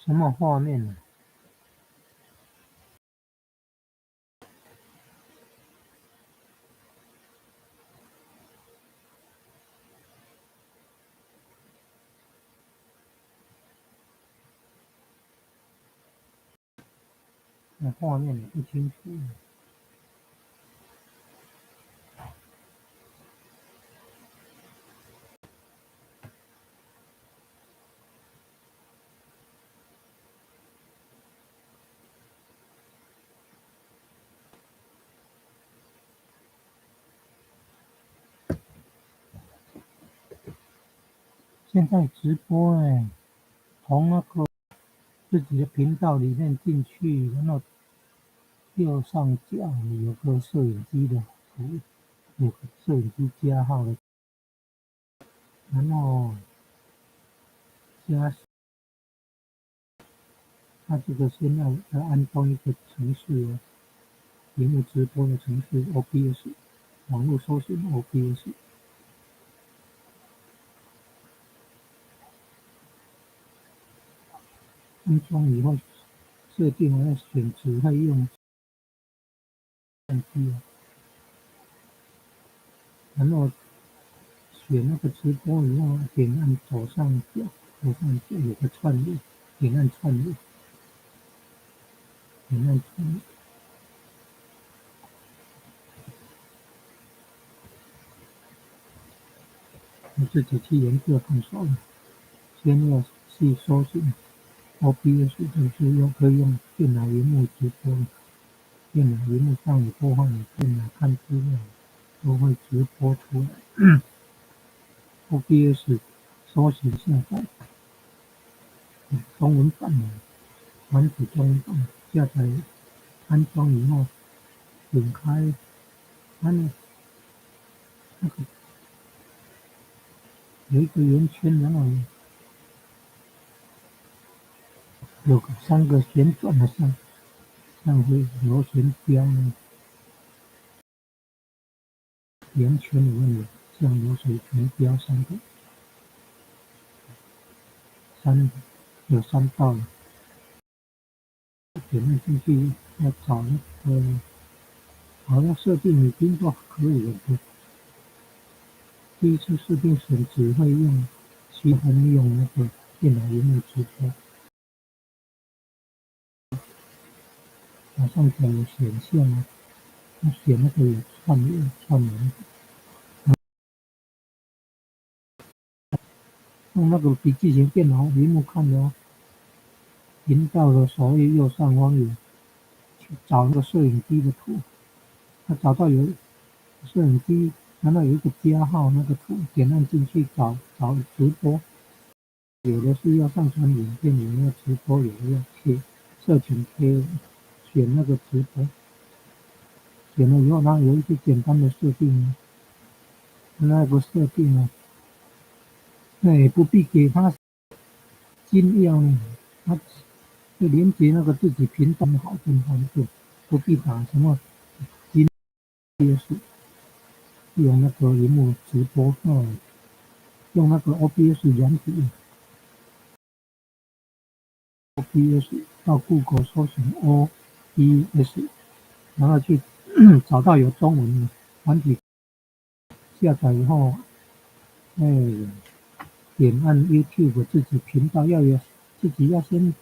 什么画面呢？那画面也不清楚。现在直播从那个自己的频道里面进去，然后右上角有个摄影机的图，有个摄影机加号的，然后加，它这个先要安装一个程式哦，屏幕直播的程式 OBS， 网络搜寻 OBS。安装以后，设定我要选只会用相机，然后选那个直播以后，点按左上角有个串列，点按串列，点按串列。你自己去研究看熟了。先要去搜寻 OBS， 就是可以用电脑萤幕直播，电脑萤幕上有播放影片啊、看资料都会直播出来。OBS 搜寻下载，中文版的繁体中文版下载安装以后，点开按那个有一个圆圈，然后有3个旋转的像是螺旋标呢，圆圈里面有像螺旋标有3道，点按进去要找那个，好像设定已经都可以了。第一次设定时只会用，其他能用那个电脑萤幕直播。马上角有选项啊，要选那个有串联，用那个笔记型电脑萤幕看的哦。频道的首页右上方有去找那个摄影机的图，他找到有摄影机，然后有一个加号那个图，点按进去找直播。有的是要上传影片，有的要直播，有的要贴社群贴文，选那个直播。选了以后，它有一些简单的设定，那个设定呢，不必给他金要呢，他就连接那个自己频道好更方便，不必打什么金也是用那个荧幕直播用那个 OBS 软体 ，OBS 到 Google 搜寻 OBS， 然后去找到有中文的软体，下载以后，点按 YouTube 自己频道自己要先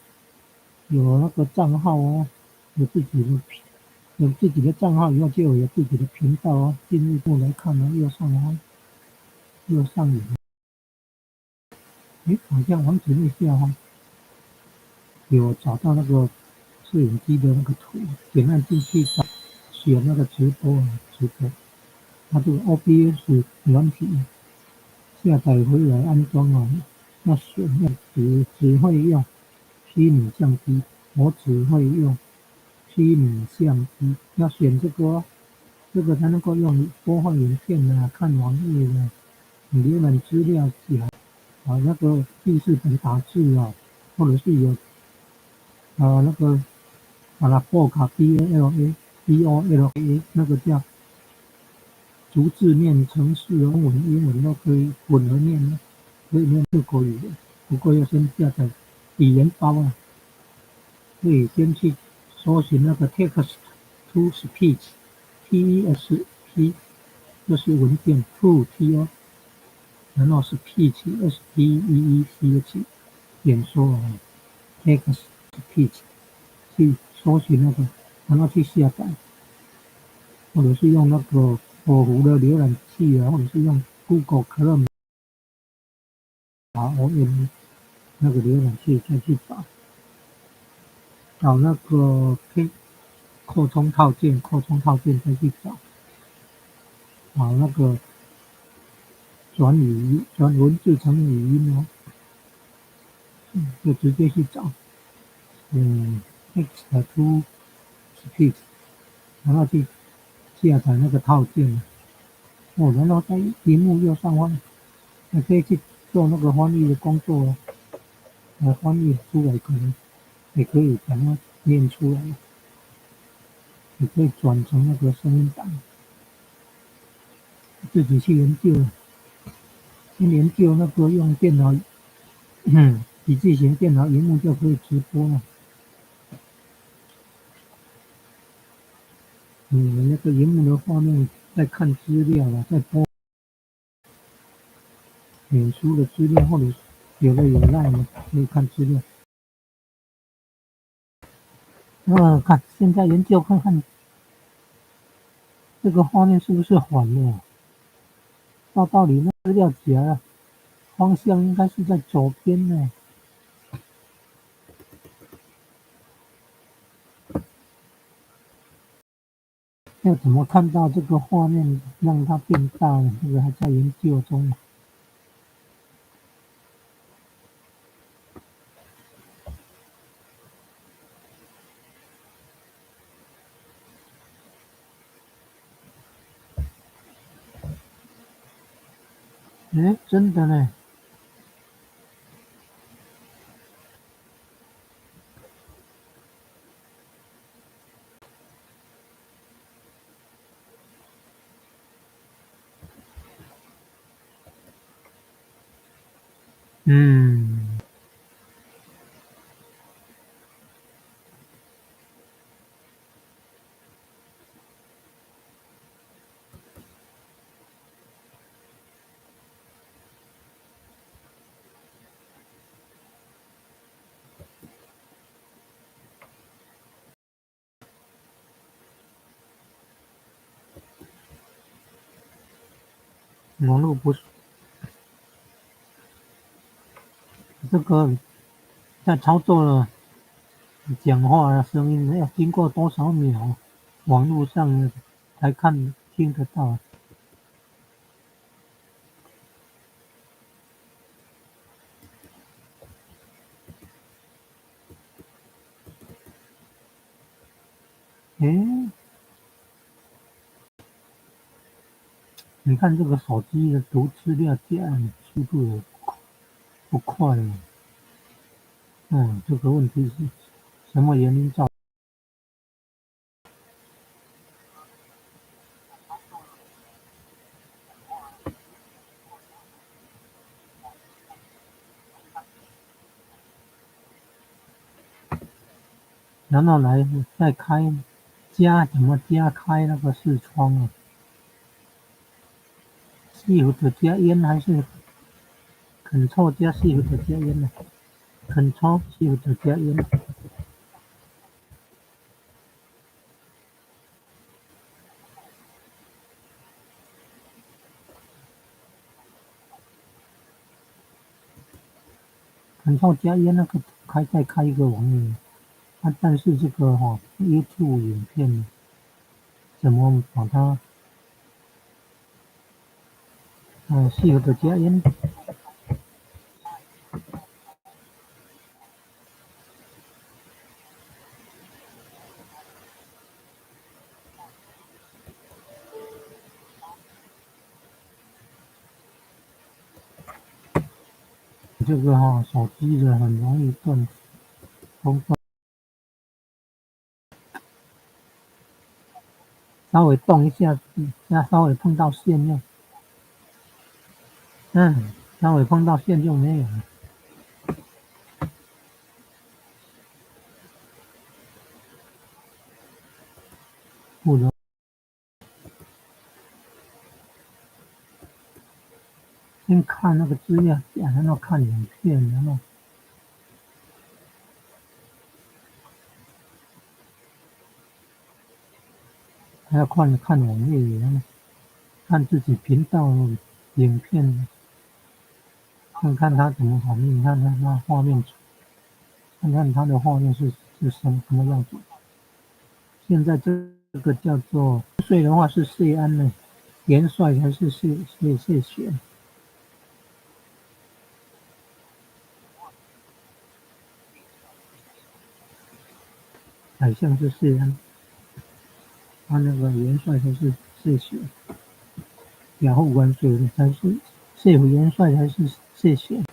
有那个账号哦，有自己的账号以后就有自己的频道哦。进入过来看哦，右上角，好像完成一下哦，有找到那个摄影机的那个图，点按进去选那个直播，它这个 OBS 软体下载回来安装哦，要选只会用虚拟相机，我只会用虚拟相机，要选这个哦，这个才能够用播放影片啊、看网页的、浏览资料起来那个记事本打字啊，或者是有那个把它破卡 BOLA 那个叫逐字念程式，中文、英文都可以混合念的，可以念各国语言，不过要先下载语言包啊。可以先去搜寻那个 text to speech，T-E-S-P 就是文件 to T 哦，然后 speech S-P-E-E-C-H 演说啊，text speech 去搜寻那个，然后去下载，或者是用那个火狐的浏览器啊，或者是用 Google Chrome ROM 那个浏览器再去找那个扩充套件再去找那个转文字成语音哦，就直接去找text to speech，然后去下载那个套件然后在屏幕右上方还可以去做那个翻译的工作哦，翻译出来可能也可以把它念出来，也可以转成那个声音档，自己去研究，先研究那个用电脑，笔记型电脑荧幕就可以直播了。你们那个荧幕的画面在看资料了，在播脸书的资料，或者有的有 LINE 可以看资料。看现在研究看看这个画面是不是反的？照道理那资料夹方向应该是在左边呢，要怎么看到这个画面让它变大呢？这个还在研究中。真的呢。网络不是这个在操作了讲话的声音要经过多少秒，网络上才听得到。诶，你看这个手机的读资料这样速度也不快了。这个问题是什么原因造成？然后来再怎么加开那个视窗啊？Shift 加 N 还是 Ctrl 加 Shift 加 N 呢？Ctrl Shift 加 N。Ctrl 加 N 那个再开一个网页但是这个YouTube 影片怎么把它Shift 加 N 这个手机的很容易中断，稍微动一下，稍微碰到线稍微碰到线就没有了。不容先看那个资料夹，然后看影片，然后还要看网页，然后看自己频道影片，看看他怎么反应，看看他画面，看看他的画面是什么样子。现在这个叫做税的话是谢安呢，元帅还是谢玄？好像是谢安，他那个元帅还是谢玄，然后关税的才是谢府元帅还是谢玄？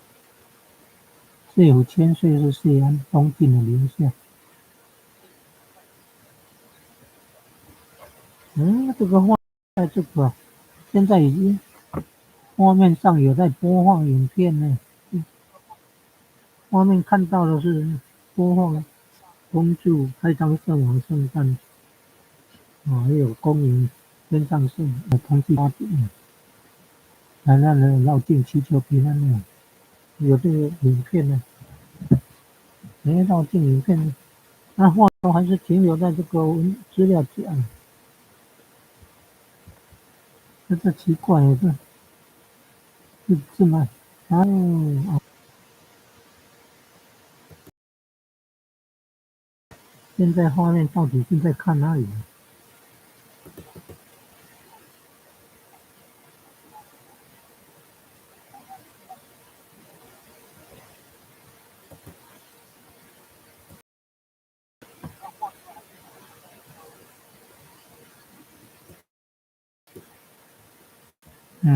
谢府千岁是谢安，东晋的留下。这个画在这个现在已经画面上有在播放影片呢，画面看到的是播放恭祝开张圣王圣诞还有公民天上圣同济八饼，来让人绕境祈求平安呢。有这个影片呢，绕境影片呢，那画都还是停留在这个资料夹，这奇怪了，是吗？现在画面到底是在看哪里？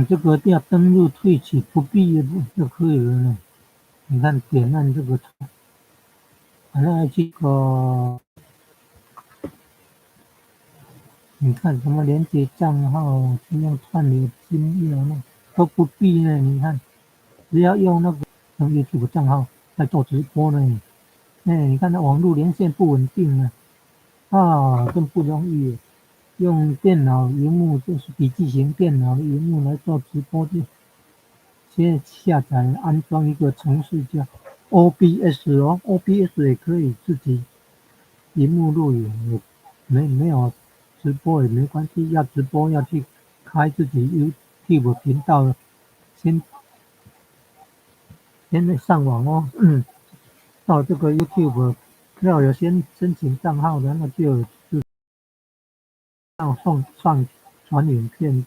这个要登录退取不必就可以了呢。你看点按这个，反正这个，你看什么连接账号，用串流金流呢，都不必呢。你看，只要用那个YouTube 账号在做直播呢。你看那网络连线不稳定呢，更不容易。用电脑荧幕就是笔记型电脑的荧幕来做直播就先下载安装一个程式叫 OBS OBS 也可以自己荧幕录影，没有直播也没关系，要直播要去开自己 YouTube 频道，先上网到这个 YouTube 要有先申请账号的，那就要上传影片，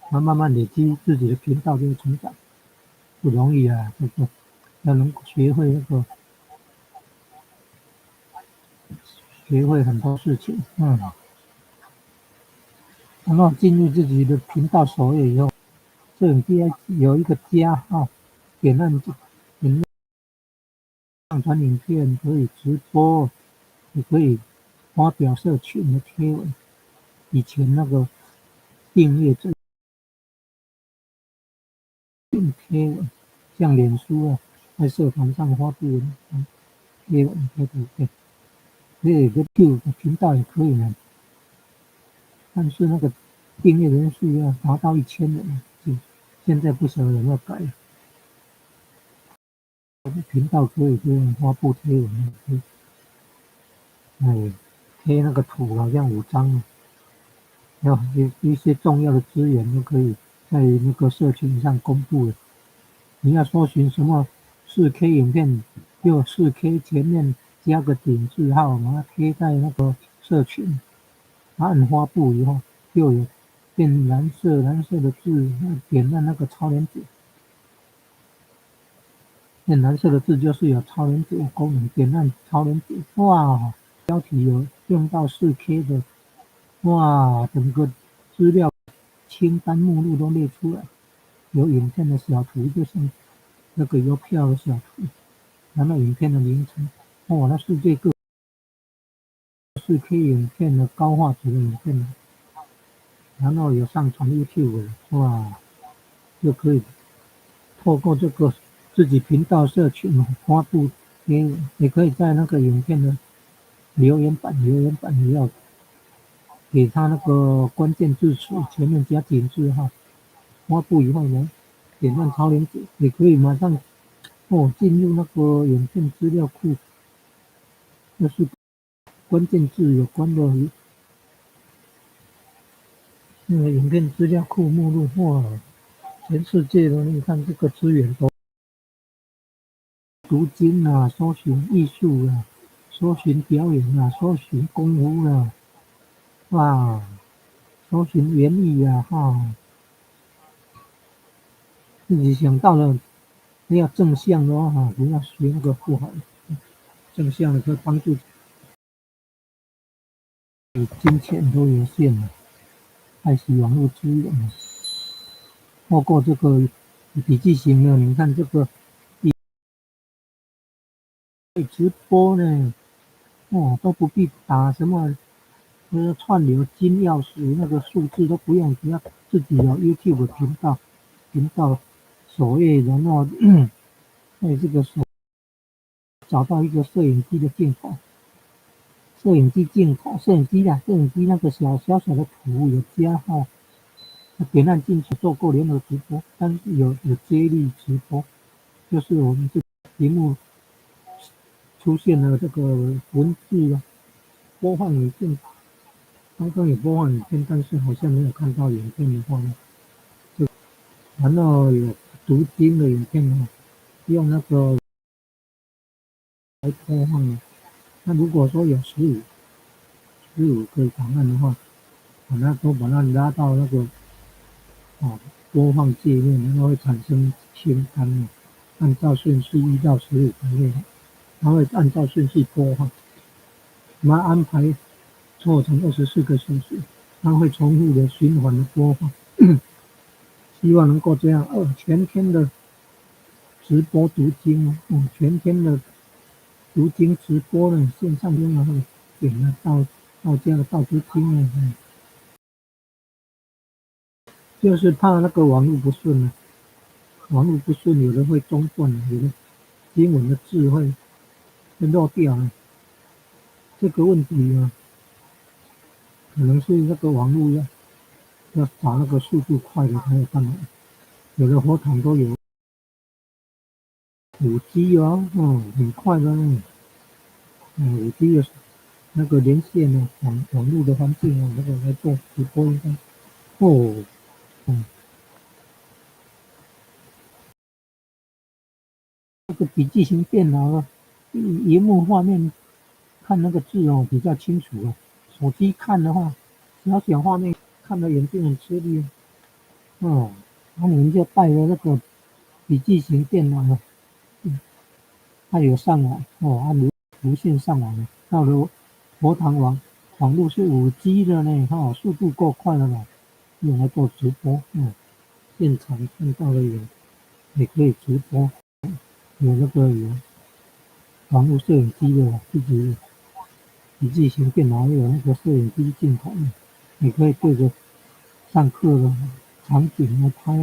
慢慢累积自己的频道就会成长，不容易啊，这个要能学会学会很多事情，然后进入自己的频道首页以后，摄影机有一个加号，点按上传影片，可以直播，也可以发表社群的贴文。以前那个订阅制贴文，像脸书在社团上发布贴文贴图片，这个 YouTube 频道也可以呢，但是那个订阅人数要达到1000人，现在不晓得有没有改。频道可以这样发布贴文，贴那个图好像5张，要一些重要的资源都可以在那个社群上公布了。你要搜寻什么4K 影片，就4K 前面加个顶字号，把它贴在那个社群，按发布以后就有变蓝色的字，点按那个超连结。变蓝色的字就是有超连结功能，点按超连结，哇，标题有用到4K 的，哇，整个资料清单目录都列出来，有影片的小图，就像那个邮票的小图，然后影片的名称，那世界各 4K 影片的高画质的影片，然后有上传 YouTube 哇，就可以透过这个自己频道社群发布贴文，也可以在那个影片的留言板也要给他那个关键字词前面加井字号，发布以后呢，点按超连接，也可以马上进入那个影片资料库，就是关键字有关的那个影片资料库目录。哇，全世界的你看这个资源都读经啊，搜寻艺术啊，搜寻表演啊，搜寻功夫啊，哇，搜寻园艺啊，自己想到了要正向的话，不要学那个不好的，正向的可以帮助。金钱都有限了，爱惜网络资源了。包括这个笔记型的，你看这个直播呢，都不必打什么串流金钥匙，那个数字都不用，只要自己有 YouTube 频道首页，然后在这个找到一个摄影机的镜头，摄影机那个小的图有加号，点按进去做过联合直播，但是有接力直播，就是我们这屏幕出现了这个文字啊，播放影片，刚刚有播放影片，但是好像没有看到影片的画面。然后有读经的影片呢，用那个来播放的。那如果说有15个档案的话，把它拉到那个播放界面，然后会产生清单哦，按照顺序1到15个月，它会按照顺序播放，把它安排做成24个小时，它会重复的循环的播放。希望能够这样全天的直播读经全天的读经直播呢，线上用了点了道家的道读经呢，就是怕那个网络不顺了，网络不顺，有的会中断了，有的经文的字会漏掉了。这个问题啊，可能是那个网络要找那个速度快的才有办法。有的佛堂都有5G 哦，很快的5G 的那个连线呢，网络的环境那个来做直播应该哦，嗯，那个笔记型电脑啊，荧幕画面看那个字比较清楚啊。手机看的话，小画面看的眼睛很吃力那你们就带了那个笔记型电脑了，它有上网无线上网的，到了佛堂网络是5G 的呢，速度够快了吧？用来做直播，现场看到的也可以直播，有那个网络摄影机的，自己笔记型电脑有那个摄影机镜头，你可以对着上课的场景来拍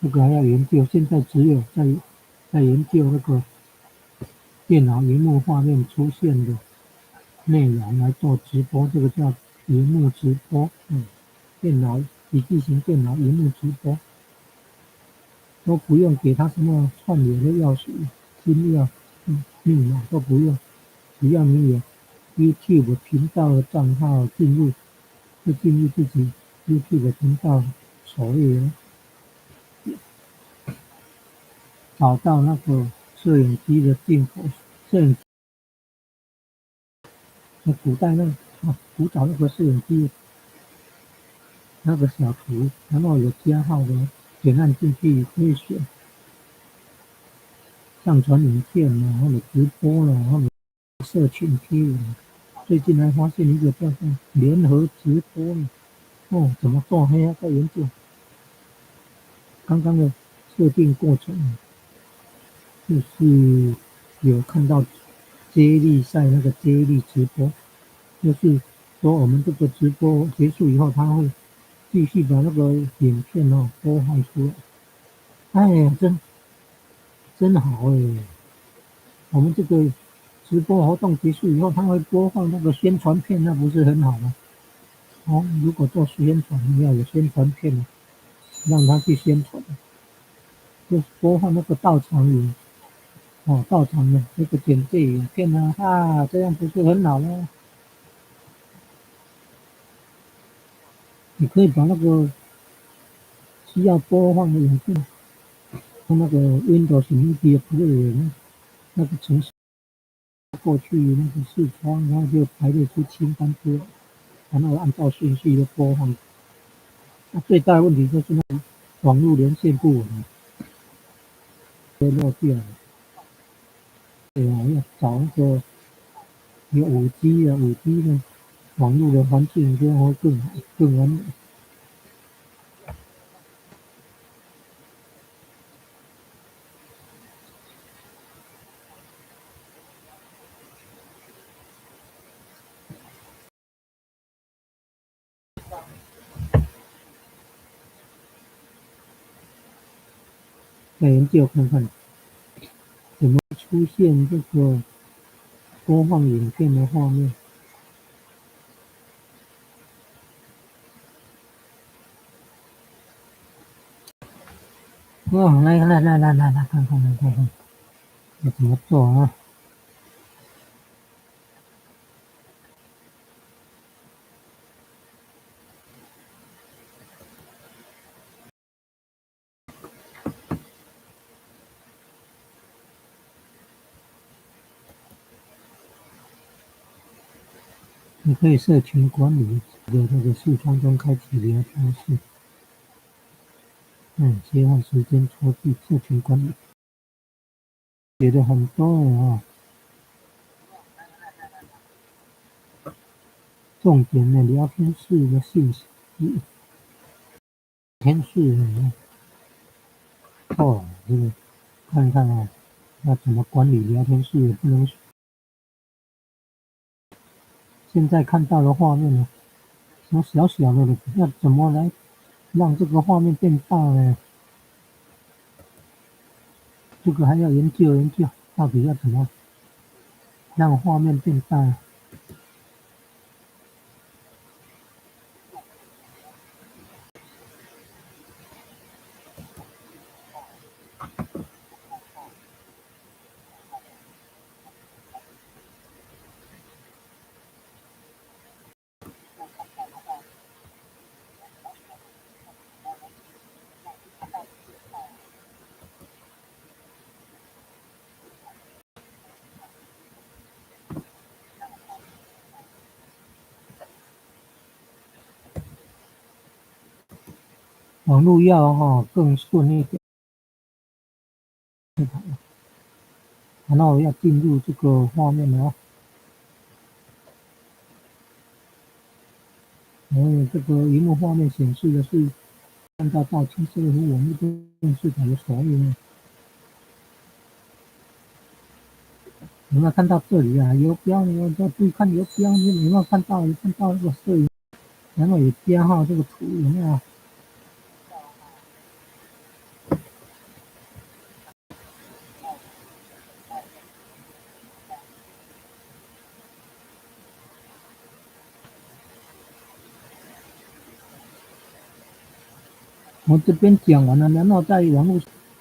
这个还要研究，现在只有在研究那个电脑荧幕画面出现的内容来做直播，这个叫荧幕直播，电脑笔记型电脑荧幕直播都不用给他什么串流的钥匙、金钥、密码都不用，只要你有 YouTube 频道的账号就进入自己 YouTube 频道首页，找到那个摄影机的镜头，摄影古代古早那个摄影机那个小图，然后有加号的，点按进去可以选上传影片或者直播或者社群贴文。最近还发现一个叫做联合直播怎么做还要再研究。刚刚的设定过程就是有看到接力赛那个接力直播，就是说我们这个直播结束以后，他会继续把那个影片播放出来。哎呀，真好我们这个直播活动结束以后，他会播放那个宣传片，那不是很好吗？哦，如果做宣传，你要有宣传片，让他去宣传，就是播放那个到场影，到场的那个简介影片这样不是很好吗？你可以把那个需要播放的影片，从那个 Windows Media Player 那个程式过去那个视窗，然后就排列出清单出来，然后按照顺序的播放。那最大的问题就是那个网络连线不稳，会漏掉了。对啊，要找那个有5G 的网络的环境，这样会更好、更完美。再研究看看怎么出现这个播放影片的画面。来，看看，要怎么做啊？你可以社群管理的那个视窗中开启聊天室，切换时间戳记社群管理，写的很多啊。重点的聊天室的信息，聊天室这个看看啊，要怎么管理聊天室？也不能现在看到的画面呢，小小的，要怎么来让这个画面变大呢？这个还要研究，到底要怎么让画面变大？网络要更顺一点，然后要进入这个画面了。然后这个荧幕画面显示的是看到青色和网络电视台的所有。有没有看到这里啊？游标你要注意看游标，你有没有看到这个摄影，然后也加号这个图有没有？我这边讲完了，然后在网络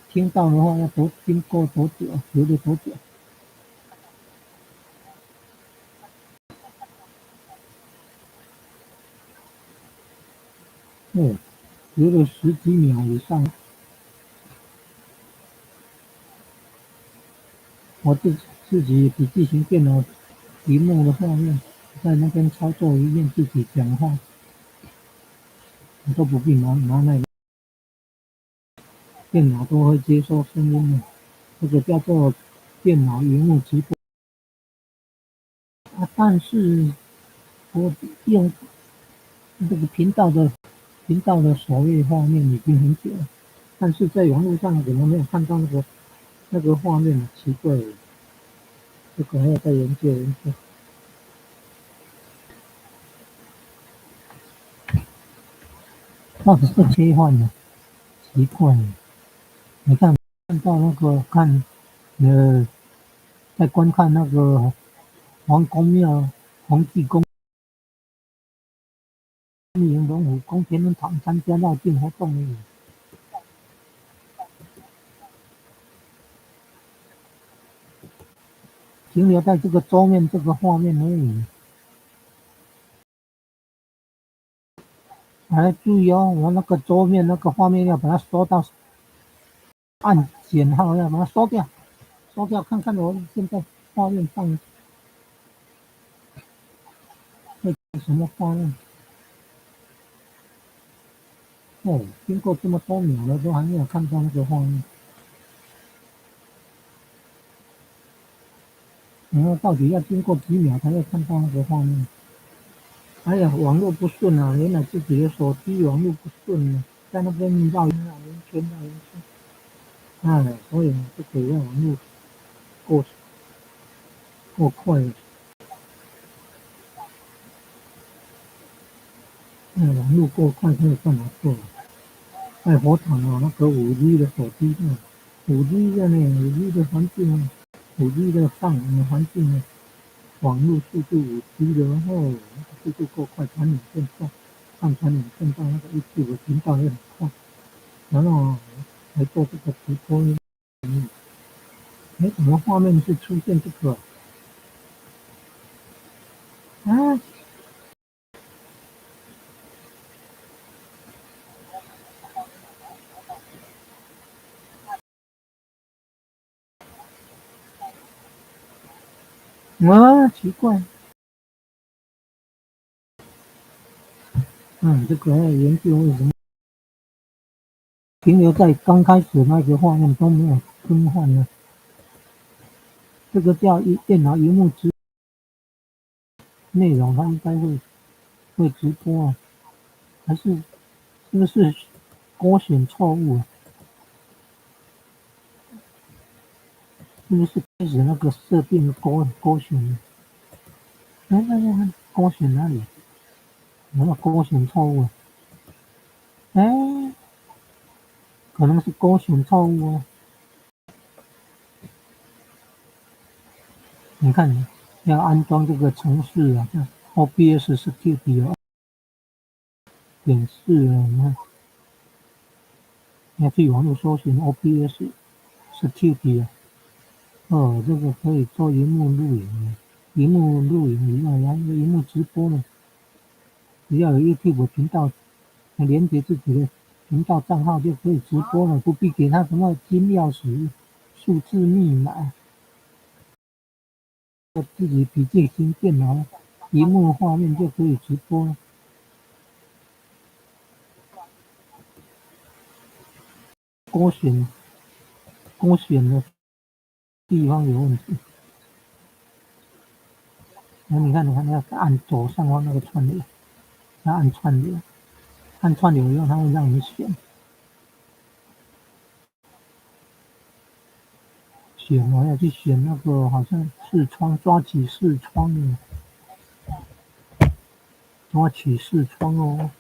听到的话要经过多久？留了多久？留了十几秒以上。我自己笔记型电脑屏幕的画面，在那边操作一面自己讲话，我都不必拿那个电脑都会接收声音的，这个叫做电脑荧幕直播但是我用这个频道的首页画面已经很久了，但是在网络上怎么没有看到那个画面呢？奇怪了，这个还要再研究。到底是切换的，奇怪了。你看到那个在观看那个皇宫庙、皇帝宫、密云龙虎宫、天文堂参加绕境活动而已，停留在这个桌面这个画面而已。哎，注意哦，我那个桌面那个画面要把它缩到按减号，要把它缩掉，缩掉看看我现在画面上会什么画面。哦，经过这么多秒了，都还没有看到那个画面。然后到底要经过几秒才会看到那个画面？哎呀，网络不顺啊！原来自己的手机网络不顺啊，在那边绕一绕圆圈绕圆圈。哎，所以就可以让网络过过快了。网络过快可以干嘛做？太火场了，那个5G 的手机呢？5G 的呢？5G 的环境呢？5G 的上网的环境呢？网络速度5G的，然后速度够快，传影片上传影片到那个 YouTube 频道也很快，然后还做这个直播。怎么画面是出现这个？啊，奇怪。这个要研究为什么停留在刚开始那个画面都没有更换呢？这个叫电脑荧幕内容，它应该会直播啊，还是这个是勾选错误啊？是不是开始那个设定的勾选了？那勾选哪里？有没有勾选错误啊？哎，可能是勾选错误哦。你看，要安装这个程序啊，像 OBS Studio 点4了，你看，要去网络搜寻 OBS Studio。这个可以做荧幕录影的，荧幕录影以外，然后荧幕直播呢，只要有 YouTube 频道，连接自己的频道账号就可以直播了，不必给他什么金钥匙、数字密码，自己笔记型电脑荧幕画面就可以直播了。勾选的地方有问题。你看，要按左上方那个串联，要按串联，按串联以后，它会让你选。我要去选那个好像视窗，抓取视窗的，抓取视窗哦。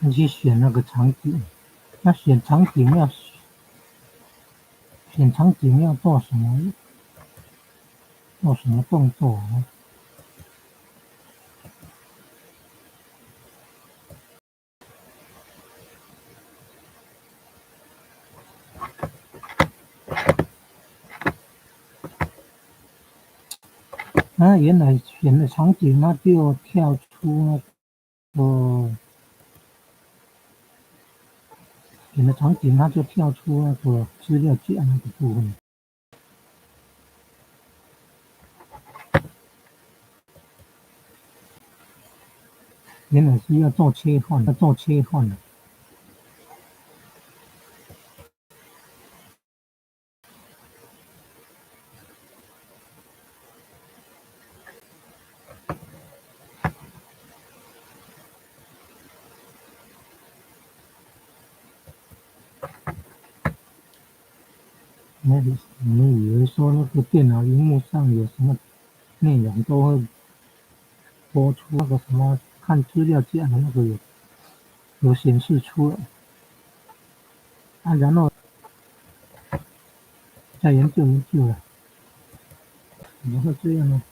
你去选那个场景，那选场景要做什么动作啊？原来选的场景，那就跳出选的场景，它就跳出那个资料夹那个部分。原来是要做切换，要做切换的。你以为说那个电脑荧幕上有什么内容都会播出那个什么看资料夹的那个有显示出来然后再研究了，怎么会这样呢？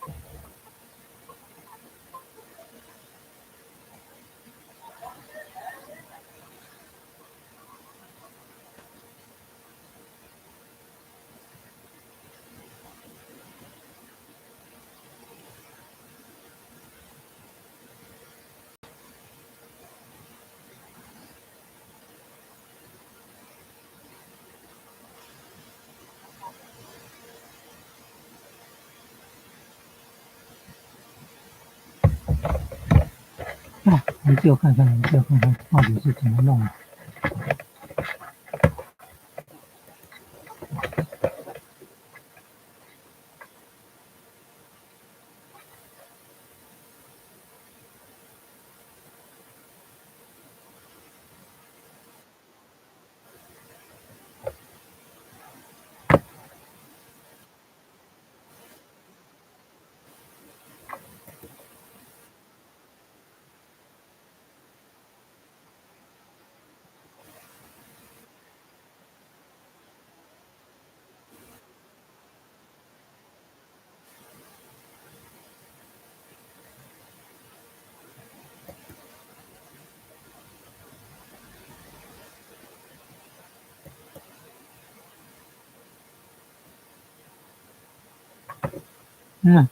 研究看看到底是怎么弄的。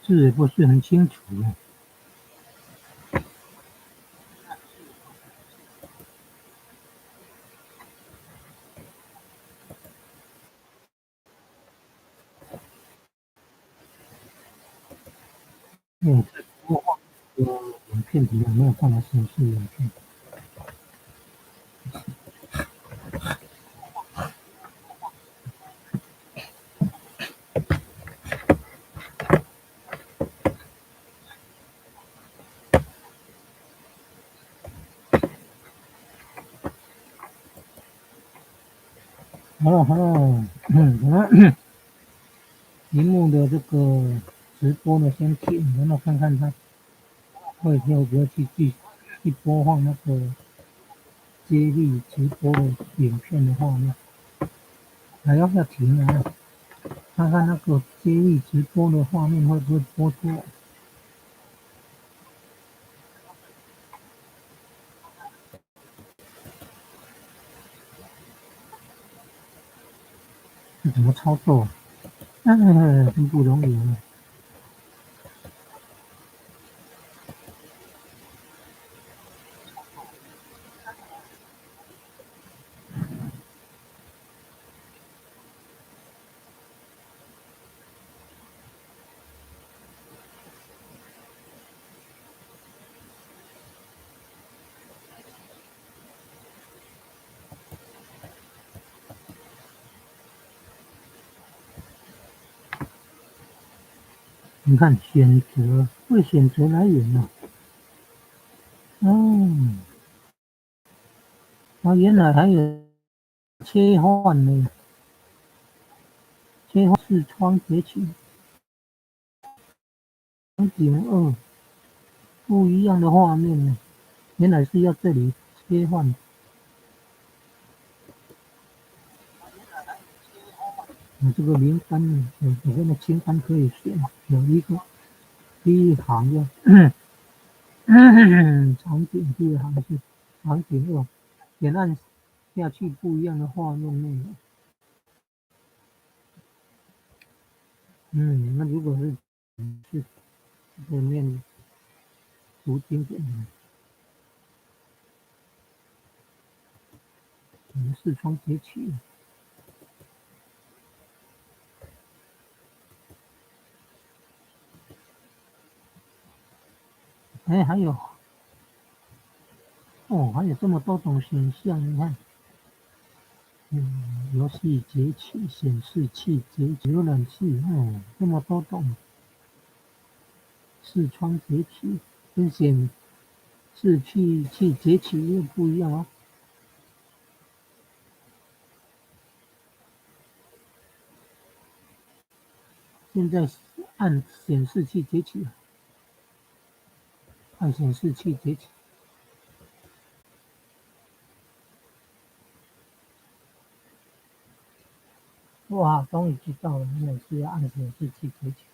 字也不是很清楚。在播放影片里面没有办法显示影片。好了，荧幕的这个直播的先停，然后看看它会不会去播放那个接力直播的影片的画面。还要停啊，看看那个接力直播的画面会不会播出来。是怎么操作？真不容易啊。你看选择来源了。哦，原来还有切换呢，切换视窗截取场景2不一样的画面呢。原来是要这里切换。这个名单里面的清单可以选，有一个第一行的场景，第二行是场景2，点按下去不一样的画面内容。那如果是这面读经典的，视窗截取。哎，还有还有这么多种选项，你看，游戏截取、显示器截取、浏览器，这么多种，视窗截取跟显示器截取又不一样哦。现在按显示器截取，按显示器截取。哇，终于知道了，原来是要按显示器截取。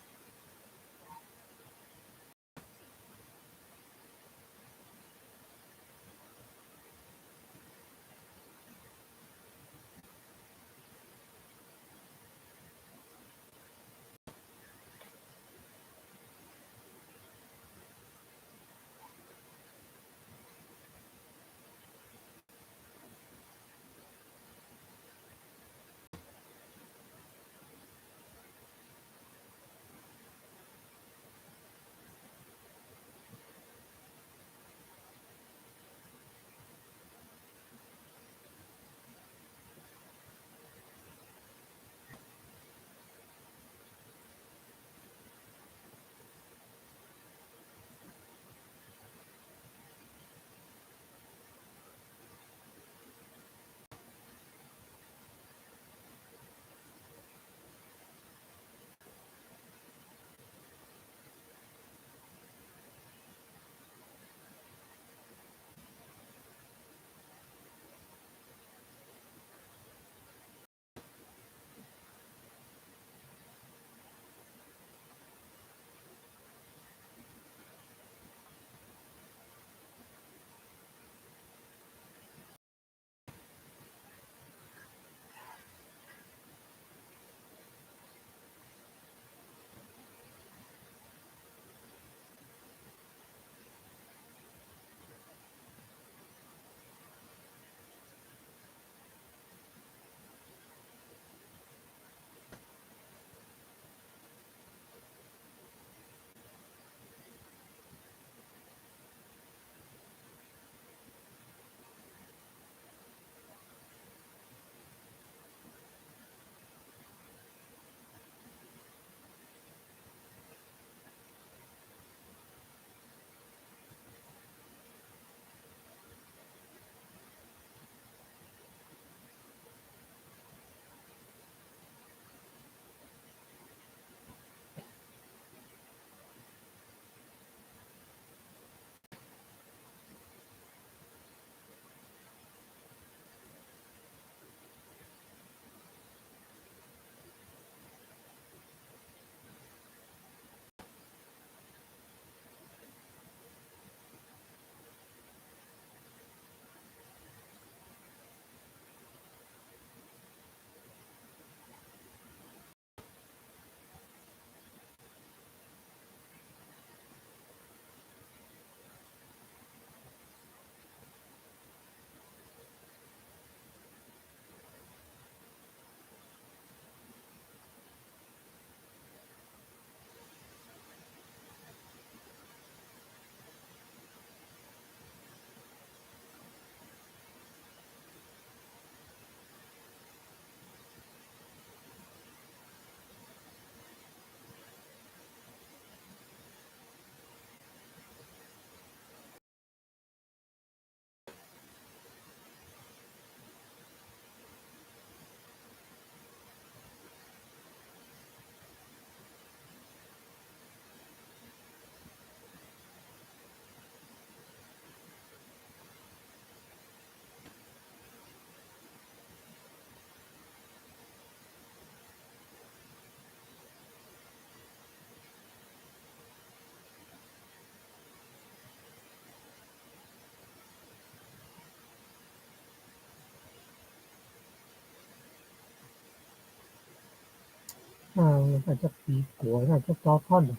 那叫敌国，那叫糟蹋人。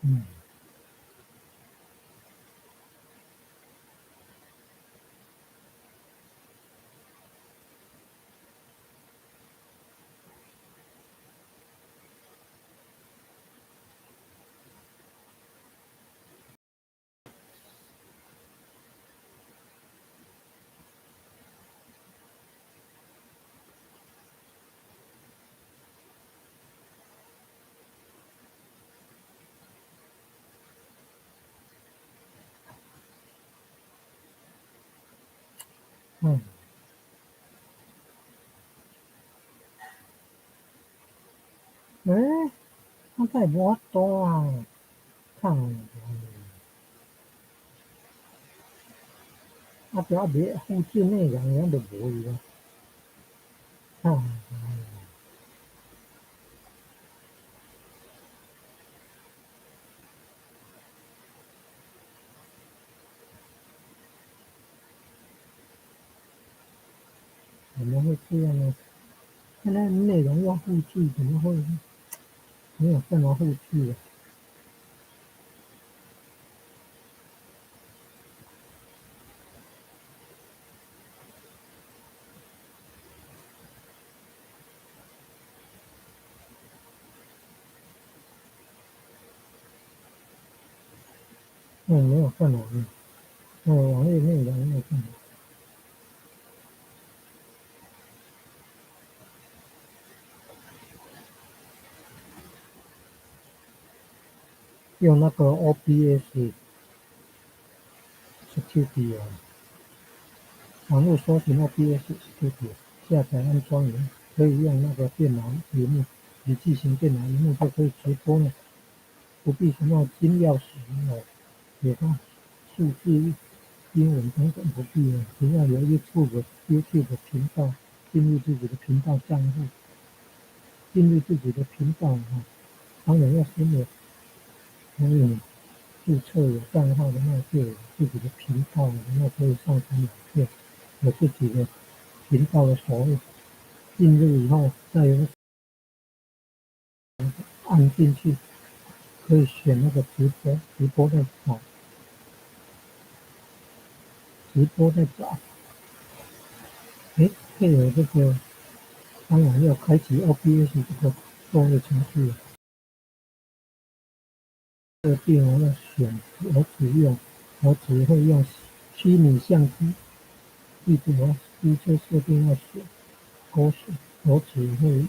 嗯，嗯，诶，我在无法度啊，看，啊，不要别复制内容，人就无伊啊，看，怎么会这样呢？现在内容要复制，怎么会没有办法复制啊？没有办法的，网页内容没有办法，用那个 OBS Studio 网络搜寻 OBS Studio 下载安装以后，可以用那个电脑荧幕笔记型电脑荧幕就可以直播了，不必什么金钥匙给它数字、英文等等不必了，只要有YouTube 频道，进入自己的频道账户，进入自己的频道当然要先有注册有账号的那就有自己的频道，那可以上传影片，有自己的频道的首页，进入以后再有按进去，可以选那个直播，直播再找，直播再找。配合这个，当然要开启 OBS 这个作业程序，设定我要选我只会用虚拟相机，记住机车设定要选勾选，我只会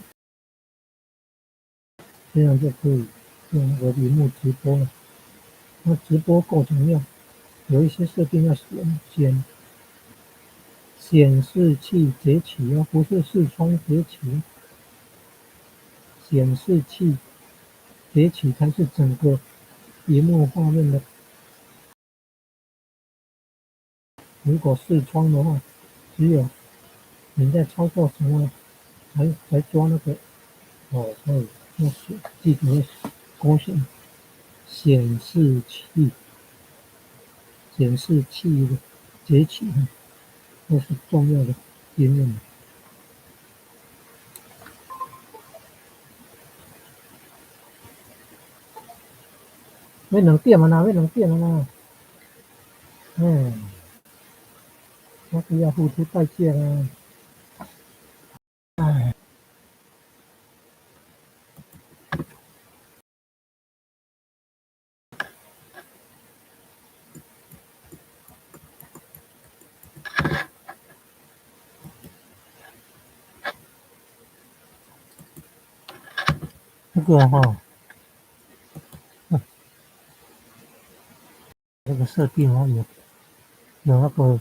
这样就可以用那个荧幕直播了。那直播过程有一些设定要显示器截取不是视窗截取，显示器截取才是整个荧幕画面的。如果视窗的话，只有你在操作什么才抓那个所以要记住勾选显示器的截取，这是重要的经验。没能电了啦，那是要付出代价啦。这个这个设定有那个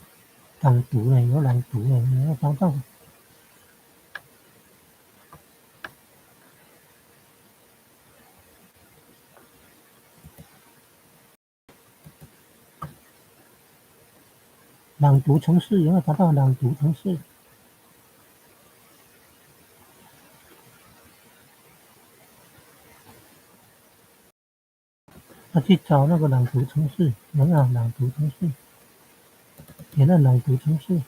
朗读的，有朗读的，你要找到。朗读程式，有没有找到朗读程式？要去找那个朗读程式，有没有朗读程式？点那朗读程式，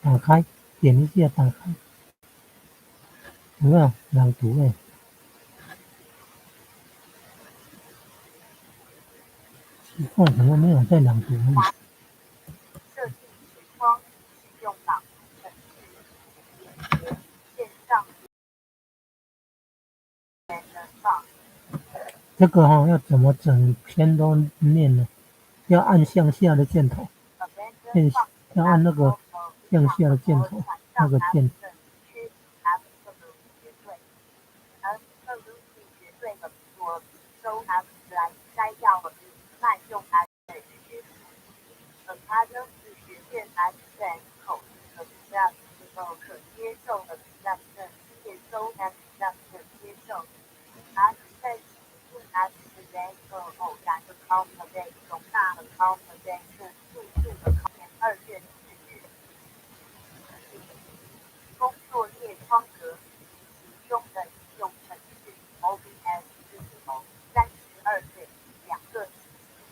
打开，点一下打开，有没有朗读哎？奇怪，怎么没有在朗读呢？设定时窗，使用朗读程式，连接线上元能放。这个要怎么整篇都念呢？要按向下的箭头，要按那个向下的箭头，那个键。Another 是学院口可接受的接收接受。在容纳和速度的2卷工作列窗格其中的应用程式 OBS 32对2个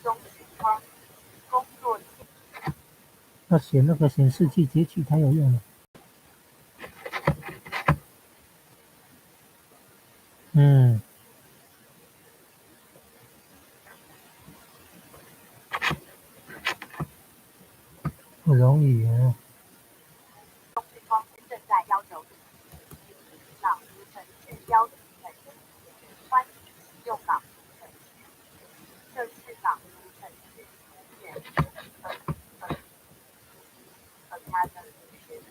中视窗工作列。要写那个显示器截取才有用的。不容易啊。中视窗正在要求朗读程式邀请程序，欢迎使用朗读程序。这是朗读程序学院学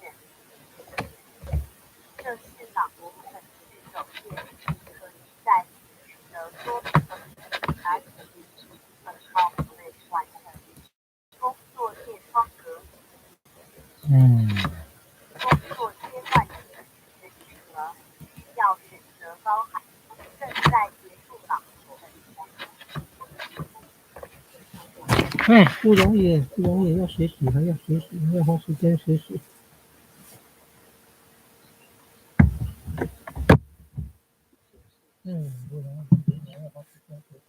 院。这是朗读程序首页，可以在取得说明完成工作列窗格。工作切换哎，不容易，不容易，要学习，还要学习，要花时间学习。不容易，要花时间学习。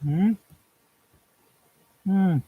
嗯嗯。